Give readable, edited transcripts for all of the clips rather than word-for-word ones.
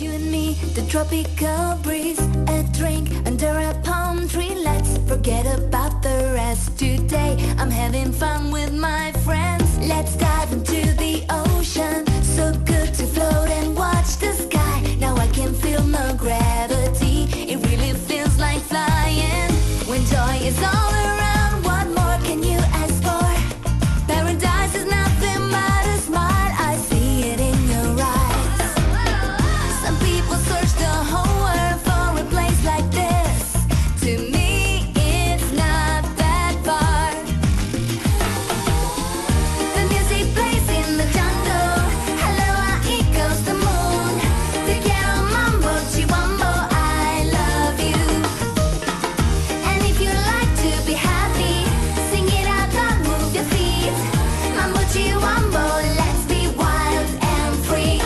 You and me, the tropical breeze, a drink under a palm tree. Let's forget about the rest. Today I'm having fun with my friends. Let's dive into the ocean. So good to float and watch the sky. Now I can feel no gravity. It really feels like flying. When joy is all around, what more can you ask for? Paradise is nothing but a smile. I see it in your eyes. Some people search the whole world for a place like this. To me, it's not that far. The music plays in the jungle. Aloha echoes the moon. Te quiero mambo, chihuambo, I love you. And if you like to be happy, sing it out loud, move your feet. Mambo, chihuambo, let's be wild and free.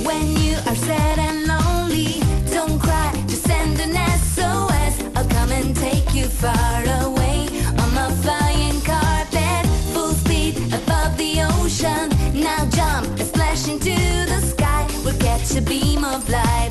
When you are sad and lonely, don't cry, just send an SOS. I'll come and take you far away on my flying carpet, full speed above the ocean. Now jump and splash into the sky. We'll catch a beam of light.